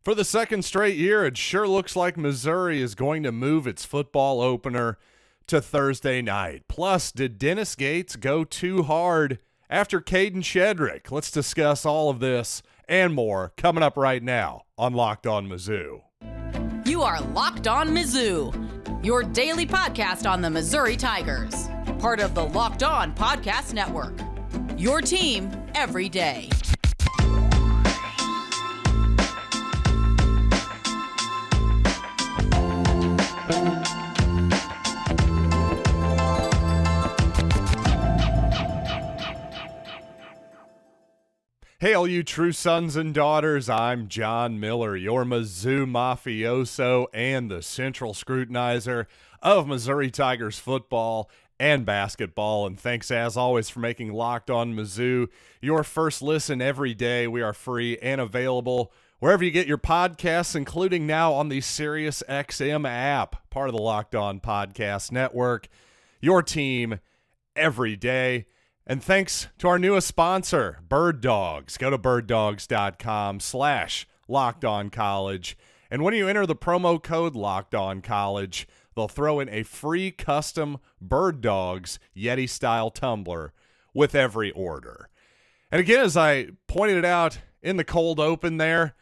For the second straight year, it sure looks like Missouri is going to move its football opener to Thursday night. Plus, did Dennis Gates go too hard after Kadin Shedrick? Let's discuss all of this and more coming up right now on Locked On Mizzou. You are Locked On Mizzou, your daily podcast on the Missouri Tigers. Part of the Locked On Podcast Network, your team every day. Hey, all you true sons and daughters, I'm John Miller, your Mizzou mafioso and the central scrutinizer of Missouri Tigers football and basketball. And thanks, as always, for making Locked On Mizzou your first listen every day. We are free and available wherever you get your podcasts, including now on the SiriusXM app, part of the Locked On Podcast Network, your team every day. And thanks to our newest sponsor, Bird Dogs. Go to birddogs.com/LockedOnCollege. And when you enter the promo code LockedOnCollege, they'll throw in a free custom Bird Dogs Yeti-style tumbler with every order. And again, as I pointed out in the cold open there,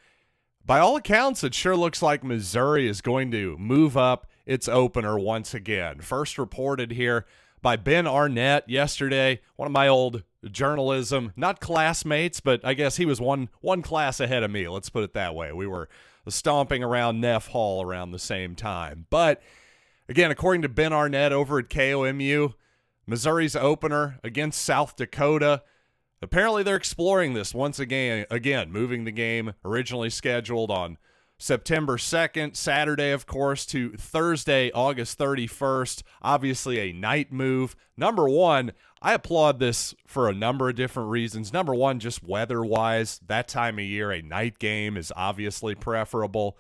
by all accounts, it sure looks like Missouri is going to move up its opener once again. First reported here by Ben Arnett yesterday, one of my old journalism, not classmates, but I guess he was one class ahead of me. Let's put it that way. We were stomping around Neff Hall around the same time. But again, according to Ben Arnett over at KOMU, Missouri's opener against South Dakota, apparently they're exploring this once again, moving the game originally scheduled on September 2nd, Saturday, of course, to Thursday, August 31st. Obviously a night move. Number one, I applaud this for a number of different reasons. Number one, just weather-wise, that time of year, a night game is obviously preferable.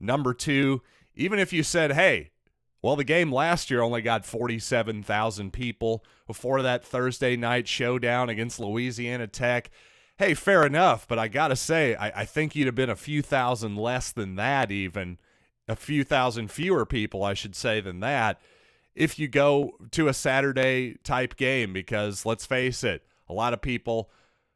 Number two, even if you said, hey, well, the game last year only got 47,000 people before that Thursday night showdown against Louisiana Tech. Hey, fair enough, but I got to say, I think you'd have been a few thousand less than that even, a few thousand fewer people, I should say, than that, if you go to a Saturday-type game because, let's face it, a lot of people,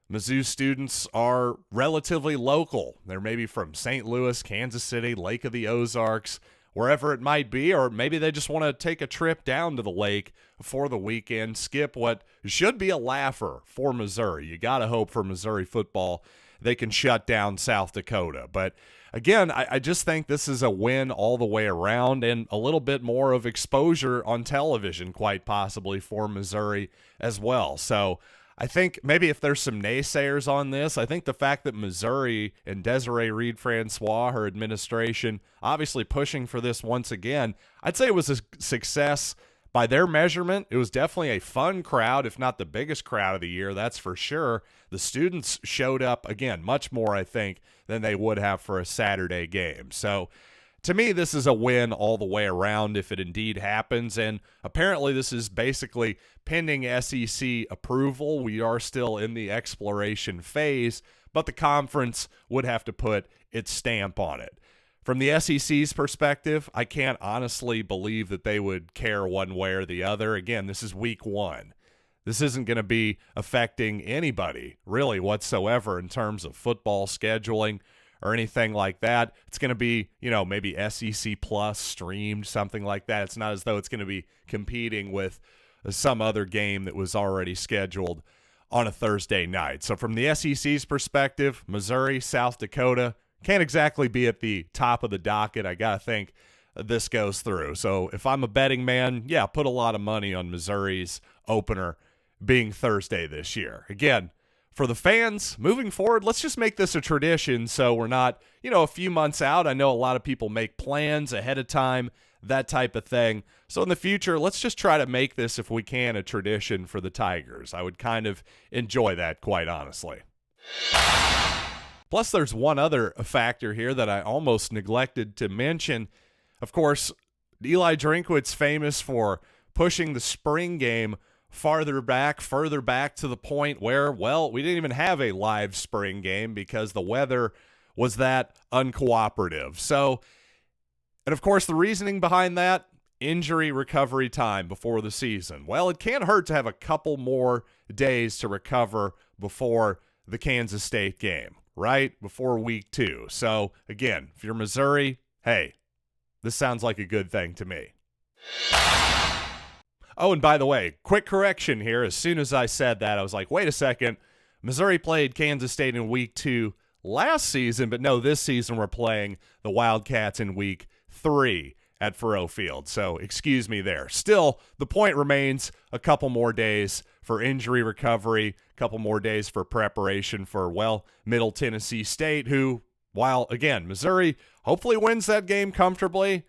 Mizzou students are relatively local. They're maybe from St. Louis, Kansas City, Lake of the Ozarks, wherever it might be, or maybe they just want to take a trip down to the lake for the weekend, skip what should be a laugher for Missouri. You got to hope for Missouri football they can shut down South Dakota. But again, I just think this is a win all the way around and a little bit more of exposure on television, quite possibly, for Missouri as well. So I think maybe if there's some naysayers on this, I think the fact that Missouri and Desiree Reed-Francois, her administration, obviously pushing for this once again, I'd say it was a success by their measurement. It was definitely a fun crowd, if not the biggest crowd of the year, that's for sure. The students showed up, again, much more, I think, than they would have for a Saturday game. So to me, this is a win all the way around if it indeed happens, and apparently this is basically pending SEC approval. We are still in the exploration phase, but the conference would have to put its stamp on it. From the SEC's perspective, I can't honestly believe that they would care one way or the other. Again, this is week one. This isn't going to be affecting anybody really whatsoever in terms of football scheduling or anything like that. It's going to be, maybe SEC Plus streamed, something like that. It's not as though it's going to be competing with some other game that was already scheduled on a Thursday night. So from the SEC's perspective, Missouri, South Dakota can't exactly be at the top of the docket. I got to think this goes through. So if I'm a betting man, yeah, put a lot of money on Missouri's opener being Thursday this year. Again, for the fans, moving forward, let's just make this a tradition so we're not, a few months out. I know a lot of people make plans ahead of time, that type of thing. So in the future, let's just try to make this, if we can, a tradition for the Tigers. I would kind of enjoy that, quite honestly. Plus, there's one other factor here that I almost neglected to mention. Of course, Eli Drinkwitz famous for pushing the spring game further back to the point where, well, we didn't even have a live spring game because the weather was that uncooperative. So, and of course, the reasoning behind that, injury recovery time before the season. Well, it can't hurt to have a couple more days to recover before the Kansas State game, right? Before week 2. So, again, if you're Missouri, hey, this sounds like a good thing to me. Oh, and by the way, quick correction here. As soon as I said that, I was like, wait a second. Missouri played Kansas State in week 2 last season, but no, this season we're playing the Wildcats in week 3 at Faurot Field. So excuse me there. Still, the point remains a couple more days for injury recovery, a couple more days for preparation for, well, Middle Tennessee State, who, while, again, Missouri hopefully wins that game comfortably,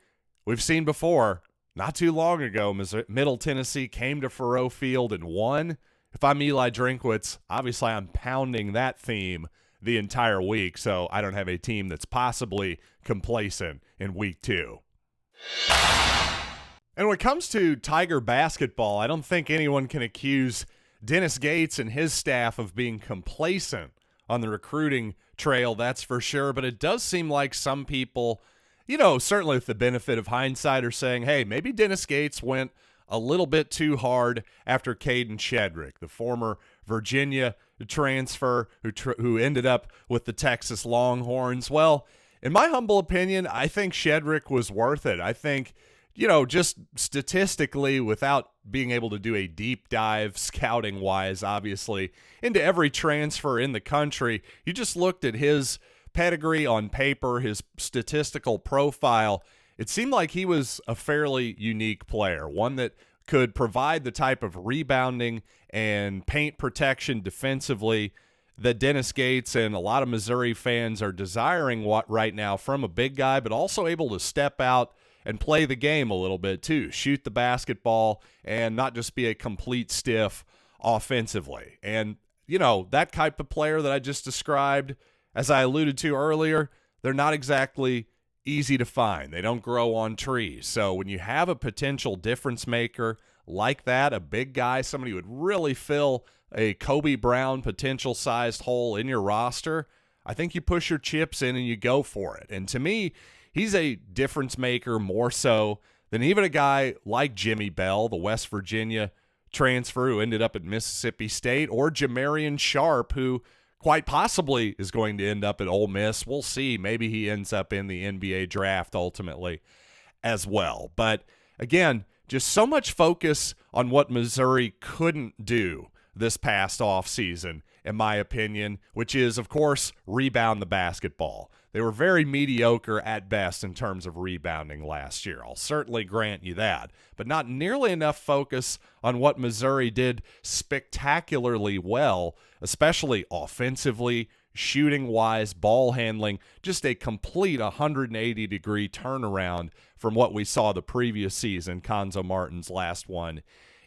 we've seen before, not too long ago, Middle Tennessee came to Faurot Field and won. If I'm Eli Drinkwitz, obviously I'm pounding that theme the entire week, so I don't have a team that's possibly complacent in week 2. And when it comes to Tiger basketball, I don't think anyone can accuse Dennis Gates and his staff of being complacent on the recruiting trail, that's for sure. But it does seem like some people, certainly with the benefit of hindsight, are saying, hey, maybe Dennis Gates went a little bit too hard after Kadin Shedrick, the former Virginia transfer who ended up with the Texas Longhorns. Well, in my humble opinion, I think Shedrick was worth it. I think, just statistically, without being able to do a deep dive scouting-wise, obviously, into every transfer in the country, you just looked at his pedigree on paper, his statistical profile. It seemed like he was a fairly unique player, one that could provide the type of rebounding and paint protection defensively that Dennis Gates and a lot of Missouri fans are desiring right now from a big guy, but also able to step out and play the game a little bit too, shoot the basketball and not just be a complete stiff offensively. And, that type of player that I just described, as I alluded to earlier, they're not exactly easy to find. They don't grow on trees. So when you have a potential difference maker like that, a big guy, somebody who would really fill a Kobe Brown potential-sized hole in your roster, I think you push your chips in and you go for it. And to me, he's a difference maker more so than even a guy like Jimmy Bell, the West Virginia transfer who ended up at Mississippi State, or Jamarian Sharp, who quite possibly is going to end up at Ole Miss. We'll see. Maybe he ends up in the NBA draft ultimately as well. But again, just so much focus on what Missouri couldn't do this past offseason, in my opinion, which is, of course, rebound the basketball. They were very mediocre at best in terms of rebounding last year. I'll certainly grant you that, but not nearly enough focus on what Missouri did spectacularly well, especially offensively, shooting-wise, ball handling, just a complete 180-degree turnaround from what we saw the previous season, Konzo Martin's last one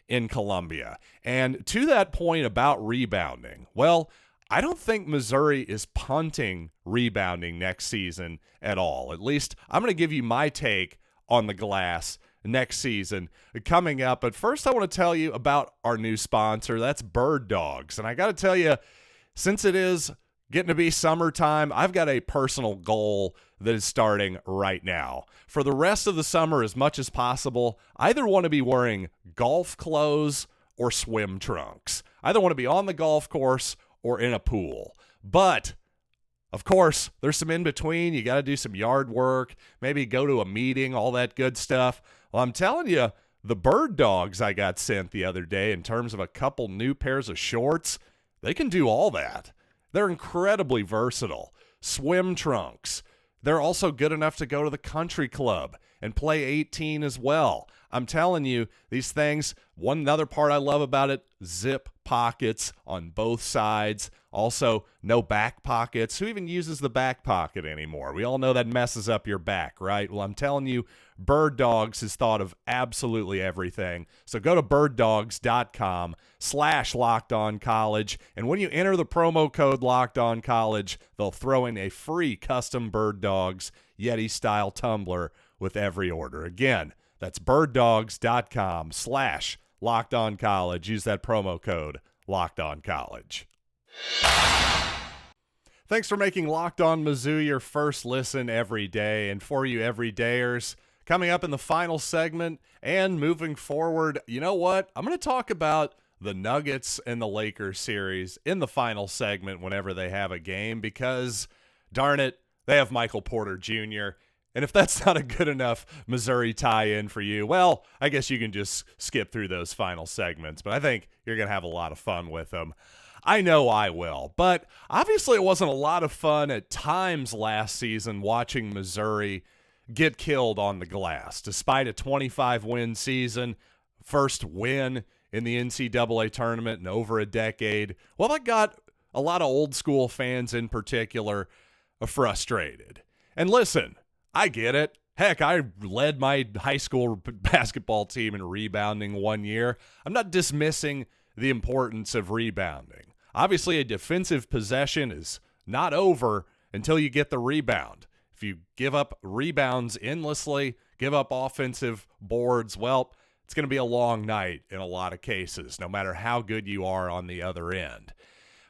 in Columbia. And to that point about rebounding, well, I don't think Missouri is punting rebounding next season at all. At least I'm going to give you my take on the glass next season coming up. But first I want to tell you about our new sponsor. That's Bird Dogs. And I got to tell you, since it is getting to be summertime, I've got a personal goal that is starting right now. For the rest of the summer, as much as possible, I either want to be wearing golf clothes or swim trunks. I either want to be on the golf course or in a pool. But, of course, there's some in between. You got to do some yard work, maybe go to a meeting, all that good stuff. Well, I'm telling you, the Bird Dogs I got sent the other day in terms of a couple new pairs of shorts, they can do all that. They're incredibly versatile. Swim trunks. They're also good enough to go to the country club and play 18 as well. I'm telling you, these things, one other part I love about it, zip pockets on both sides. Also, no back pockets. Who even uses the back pocket anymore? We all know that messes up your back, right? Well, I'm telling you, Bird Dogs has thought of absolutely everything. So go to birddogs.com/LockedOnCollege, and when you enter the promo code LockedOnCollege, they'll throw in a free custom Bird Dogs Yeti-style tumbler with every order. Again, that's birddogs.com/LockedOnCollege. Use that promo code LockedOnCollege. Thanks for making Locked On Mizzou your first listen every day. And for you everydayers, coming up in the final segment and moving forward, you know what? I'm going to talk about the Nuggets and the Lakers series in the final segment whenever they have a game because, darn it, they have Michael Porter Jr., and if that's not a good enough Missouri tie-in for you, well, I guess you can just skip through those final segments, but I think you're going to have a lot of fun with them. I know I will, but obviously it wasn't a lot of fun at times last season watching Missouri get killed on the glass. Despite a 25-win season, first win in the NCAA tournament in over a decade, well, that got a lot of old school fans in particular frustrated. And listen, I get it. Heck, I led my high school basketball team in rebounding one year. I'm not dismissing the importance of rebounding. Obviously, a defensive possession is not over until you get the rebound. If you give up rebounds endlessly, give up offensive boards, well, it's going to be a long night in a lot of cases, no matter how good you are on the other end.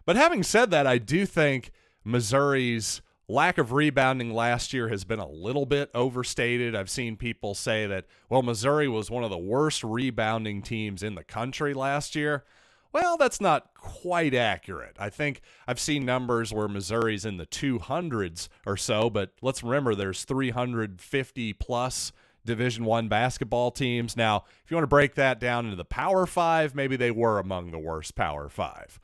But having said that, I do think Missouri's lack of rebounding last year has been a little bit overstated. I've seen people say that, well, Missouri was one of the worst rebounding teams in the country last year. Well, that's not quite accurate. I think I've seen numbers where Missouri's in the 200s or so, but let's remember there's 350 plus Division I basketball teams. Now, if you want to break that down into the Power Five, maybe they were among the worst Power Five.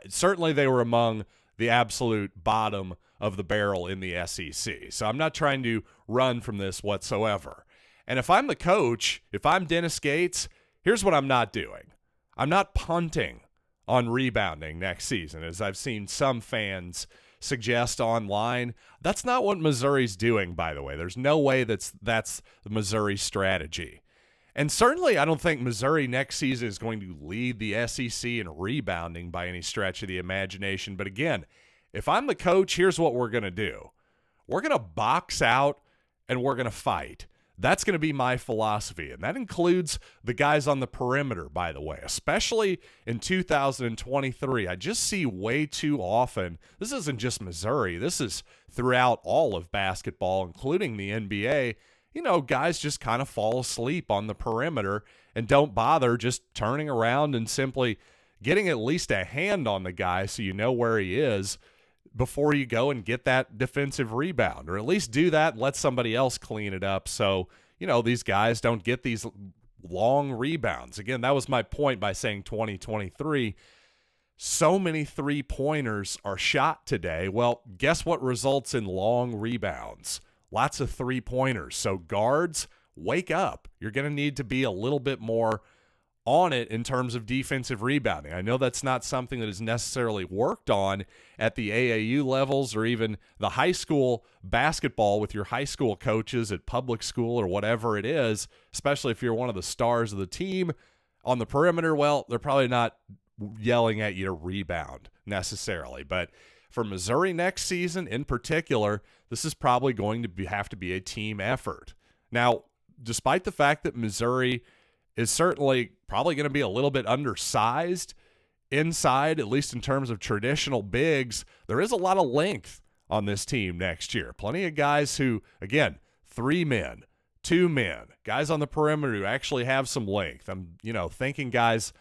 Certainly they were among the absolute bottom of the barrel in the SEC. So I'm not trying to run from this whatsoever. And if I'm the coach, if I'm Dennis Gates, here's what I'm not doing. I'm not punting on rebounding next season, as I've seen some fans suggest online. That's not what Missouri's doing, by the way. There's no way that's the Missouri strategy. And certainly I don't think Missouri next season is going to lead the SEC in rebounding by any stretch of the imagination. But again, if I'm the coach, here's what we're going to do. We're going to box out and we're going to fight. That's going to be my philosophy, and that includes the guys on the perimeter, by the way, especially in 2023. I just see way too often, this isn't just Missouri, this is throughout all of basketball, including the NBA, guys just kind of fall asleep on the perimeter and don't bother just turning around and simply getting at least a hand on the guy so you know where he is before you go and get that defensive rebound, or at least do that and let somebody else clean it up so, these guys don't get these long rebounds. Again, that was my point by saying 2023. So many three-pointers are shot today. Well, guess what results in long rebounds? Lots of three-pointers. So guards, wake up. You're going to need to be a little bit more on it in terms of defensive rebounding. I know that's not something that is necessarily worked on at the AAU levels or even the high school basketball with your high school coaches at public school or whatever it is, especially if you're one of the stars of the team on the perimeter. Well, they're probably not yelling at you to rebound necessarily. But for Missouri next season in particular, this is probably going to have to be a team effort. Now, despite the fact that Missouri is certainly probably going to be a little bit undersized inside, at least in terms of traditional bigs, there is a lot of length on this team next year. Plenty of guys who, again, 3 men, 2 men, guys on the perimeter who actually have some length. I'm, thinking guys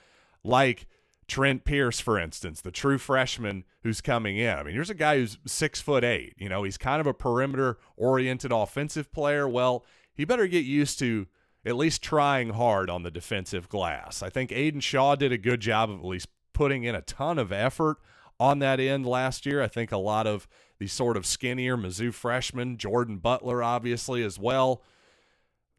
like Trent Pierce, for instance, the true freshman who's coming in. I mean, here's a guy who's 6'8". He's kind of a perimeter-oriented offensive player. Well, he better get used to at least trying hard on the defensive glass. I think Aiden Shaw did a good job of at least putting in a ton of effort on that end last year. I think a lot of the sort of skinnier Mizzou freshmen, Jordan Butler obviously as well,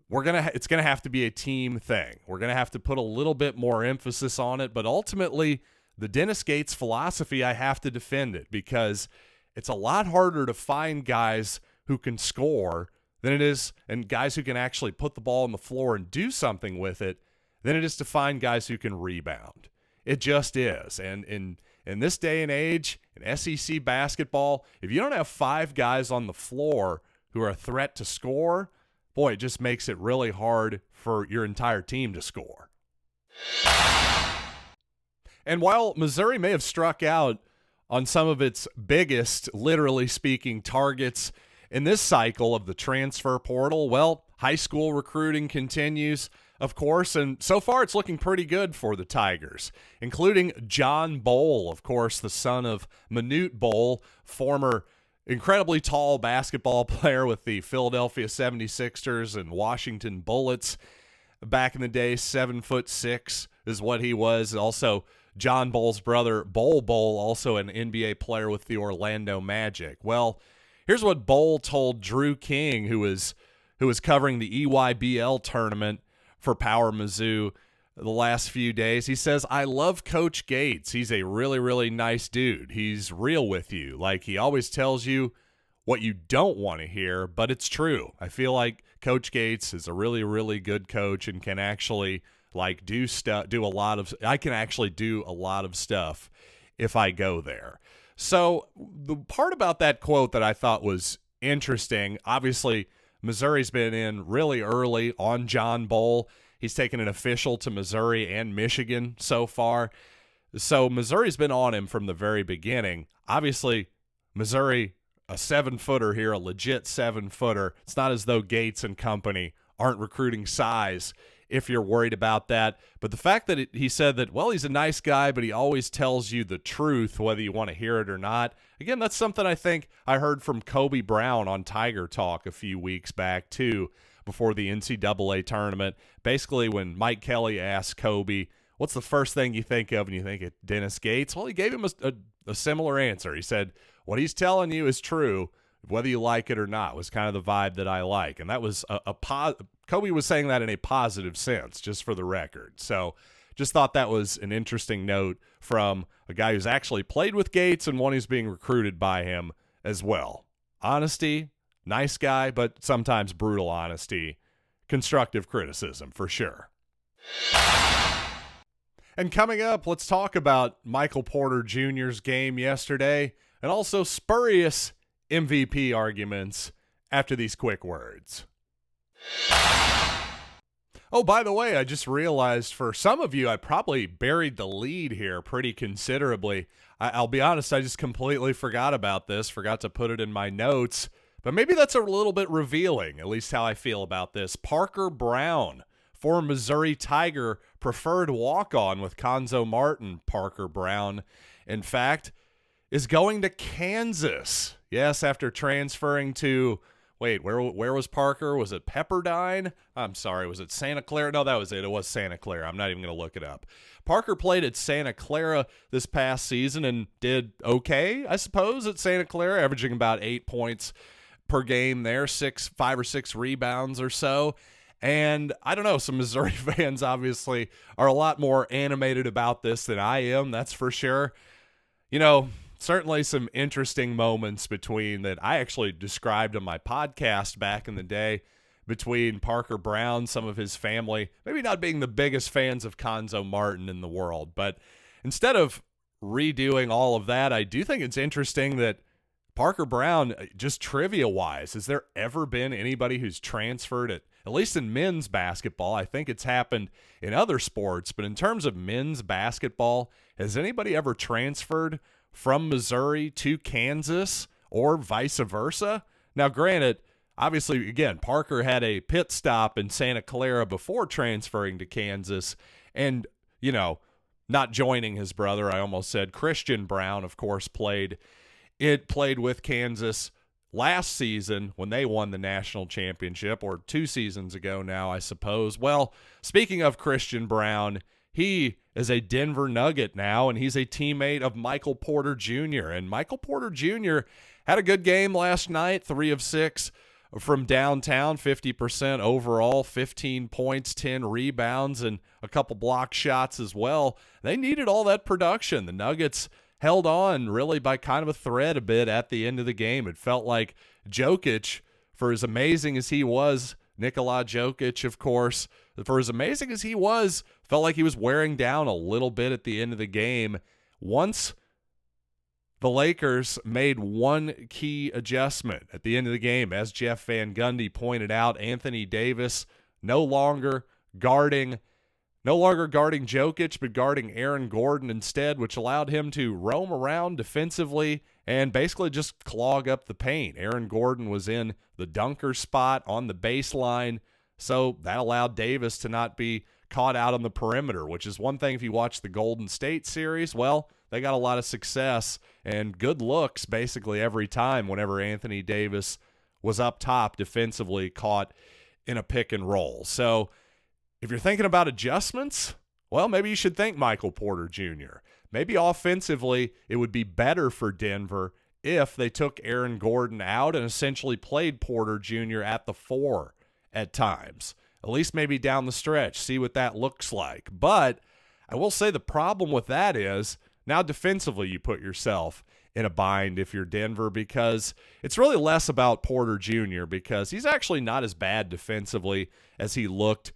it's going to have to be a team thing. We're going to have to put a little bit more emphasis on it, but ultimately the Dennis Gates philosophy, I have to defend it because it's a lot harder to find guys who can score than it is, and guys who can actually put the ball on the floor and do something with it, than it is to find guys who can rebound. It just is. And in this day and age, in SEC basketball, if you don't have 5 guys on the floor who are a threat to score, boy, it just makes it really hard for your entire team to score. And while Missouri may have struck out on some of its biggest, literally speaking, targets in this cycle of the transfer portal. Well, high school recruiting continues, of course, and so far it's looking pretty good for the Tigers, including John Bowl, of course, the son of Manute Bowl, former incredibly tall basketball player with the Philadelphia 76ers and Washington Bullets. Back in the day, 7'6" is what he was. Also, John Bowl's brother, Bol Bol, also an NBA player with the Orlando Magic. Well, here's what Bol told Drew King, who was covering the EYBL tournament for Power Mizzou the last few days. He says, "I love Coach Gates. He's a really, really nice dude. He's real with you. Like, he always tells you what you don't want to hear, but it's true. I feel like Coach Gates is a really, really good coach and can actually I can actually do a lot of stuff if I go there." So the part about that quote that I thought was interesting, obviously Missouri's been in really early on John Bowl. He's taken an official to Missouri and Michigan so far. So Missouri's been on him from the very beginning. Obviously, Missouri, a 7-footer here, a legit 7-footer. It's not as though Gates and company aren't recruiting size if you're worried about that. But the fact that he said that, well, he's a nice guy, but he always tells you the truth, whether you want to hear it or not. Again, that's something I think I heard from Kobe Brown on Tiger Talk a few weeks back, too, before the NCAA tournament. Basically, when Mike Kelly asked Kobe, what's the first thing you think of when you think of Dennis Gates? Well, he gave him a similar answer. He said, what he's telling you is true, whether you like it or not, was kind of the vibe that I like. And that was Kobe was saying that in a positive sense, just for the record. So just thought that was an interesting note from a guy who's actually played with Gates and one who's being recruited by him as well. Honesty, nice guy, but sometimes brutal honesty, constructive criticism for sure. And coming up, let's talk about Michael Porter Jr.'s game yesterday and also spurious MVP arguments after these quick words. Oh, by the way, I just realized for some of you, I probably buried the lead here pretty considerably. I'll be honest, I just completely forgot about this, forgot to put it in my notes, but maybe that's a little bit revealing, at least how I feel about this. Parker Brown, former Missouri Tiger preferred walk-on with Konzo Martin. Parker Brown, in fact, is going to Kansas. Yes, after transferring to, where was Parker? Was it Pepperdine? I'm sorry, was it Santa Clara? No, that was it. It was Santa Clara. I'm not even going to look it up. Parker played at Santa Clara this past season and did okay, I suppose, at Santa Clara, averaging about 8 points per game there, 5 or 6 rebounds or so. And I don't know, some Missouri fans obviously are a lot more animated about this than I am, that's for sure. You know, certainly some interesting moments between that I actually described on my podcast back in the day between Parker Brown, some of his family, maybe not being the biggest fans of Konzo Martin in the world. But instead of redoing all of that, I do think it's interesting that Parker Brown, just trivia-wise, has there ever been anybody who's transferred at least in men's basketball? I think it's happened in other sports, but in terms of men's basketball, has anybody ever transferred from Missouri to Kansas or vice versa? Now, granted, obviously, again, Parker had a pit stop in Santa Clara before transferring to Kansas and, you know, not joining his brother. I almost said Christian Brown, of course, played with Kansas last season when they won the national championship, or 2 seasons ago now, I suppose. Well, speaking of Christian Brown, he is a Denver Nugget now, and he's a teammate of Michael Porter Jr. And Michael Porter Jr. had a good game last night, 3 of 6 from downtown, 50% overall, 15 points, 10 rebounds, and a couple block shots as well. They needed all that production. The Nuggets held on really by kind of a thread a bit at the end of the game. It felt like Jokic, for as amazing as he was, Nikola Jokic, of course, for as amazing as he was, felt like he was wearing down a little bit at the end of the game. Once the Lakers made one key adjustment at the end of the game, as Jeff Van Gundy pointed out, Anthony Davis no longer guarding no longer guarding Jokic, but guarding Aaron Gordon instead, which allowed him to roam around defensively and basically just clog up the paint. Aaron Gordon was in the dunker spot on the baseline, so that allowed Davis to not be caught out on the perimeter, which is one thing if you watch the Golden State series. Well, they got a lot of success and good looks basically every time whenever Anthony Davis was up top defensively caught in a pick and roll. So if you're thinking about adjustments, well, maybe you should think Michael Porter Jr. Maybe offensively it would be better for Denver if they took Aaron Gordon out and essentially played Porter Jr. at the 4 at times. At least maybe down the stretch, see what that looks like. But I will say the problem with that is now defensively you put yourself in a bind if you're Denver, because it's really less about Porter Jr. because he's actually not as bad defensively as he looked,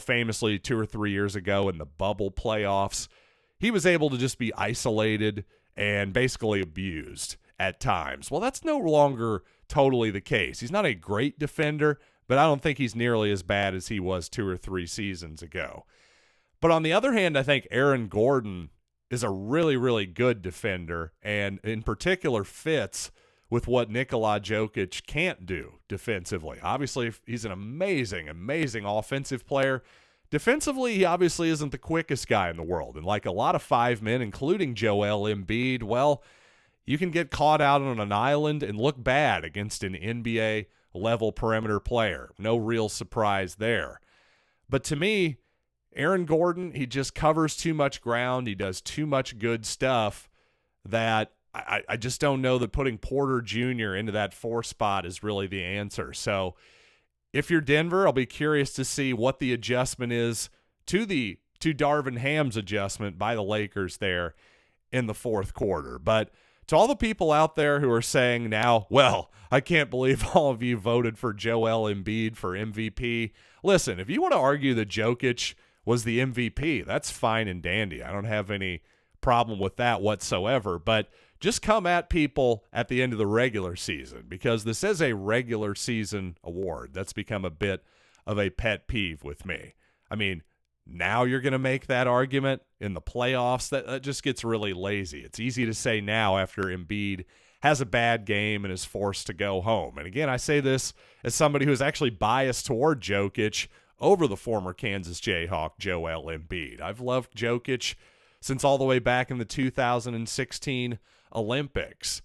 famously 2 or 3 years ago in the bubble playoffs. He was able to just be isolated and basically abused at times. Well, that's no longer totally the case. He's not a great defender, but I don't think he's nearly as bad as he was 2 or 3 seasons ago. But on the other hand, I think Aaron Gordon is a really, really good defender and in particular fits with what Nikola Jokic can't do defensively. Obviously, he's an amazing, amazing offensive player. Defensively, he obviously isn't the quickest guy in the world. And like a lot of 5 men, including Joel Embiid, well, you can get caught out on an island and look bad against an NBA-level perimeter player. No real surprise there. But to me, Aaron Gordon, he just covers too much ground. He does too much good stuff that I just don't know that putting Porter Jr. into that 4 spot is really the answer. So if you're Denver, I'll be curious to see what the adjustment is to Darvin Ham's adjustment by the Lakers there in the 4th quarter. But to all the people out there who are saying now, well, I can't believe all of you voted for Joel Embiid for MVP. Listen, if you want to argue that Jokic was the MVP, that's fine and dandy. I don't have any problem with that whatsoever. But just come at people at the end of the regular season, because this is a regular season award. That's become a bit of a pet peeve with me. I mean, now you're going to make that argument in the playoffs. That just gets really lazy. It's easy to say now after Embiid has a bad game and is forced to go home. And again, I say this as somebody who is actually biased toward Jokic over the former Kansas Jayhawk Joel Embiid. I've loved Jokic since all the way back in the 2016 Olympics.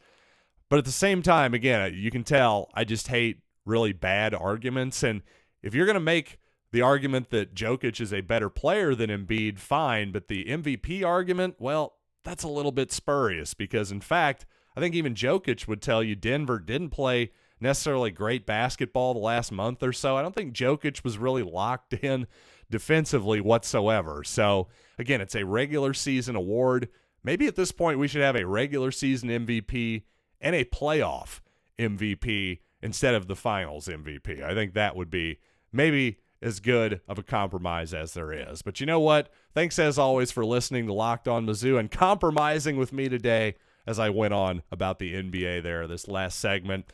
But at the same time, again, you can tell I just hate really bad arguments. And if you're going to make the argument that Jokic is a better player than Embiid, fine. But the MVP argument, well, that's a little bit spurious because, in fact, I think even Jokic would tell you Denver didn't play necessarily great basketball the last month or so. I don't think Jokic was really locked in defensively whatsoever. So, again, it's a regular season award. Maybe at this point we should have a regular season MVP and a playoff MVP instead of the finals MVP. I think that would be maybe as good of a compromise as there is. But you know what? Thanks as always for listening to Locked On Mizzou and compromising with me today as I went on about the NBA there this last segment.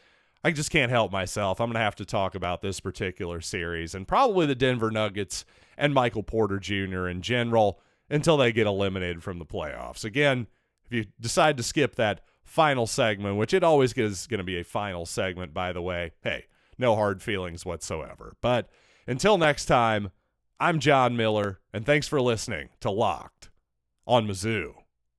I just can't help myself. I'm going to have to talk about this particular series and probably the Denver Nuggets and Michael Porter Jr. in general until they get eliminated from the playoffs. Again, if you decide to skip that final segment, which it always is going to be a final segment, by the way, hey, no hard feelings whatsoever. But until next time, I'm John Miller, and thanks for listening to Locked on Mizzou.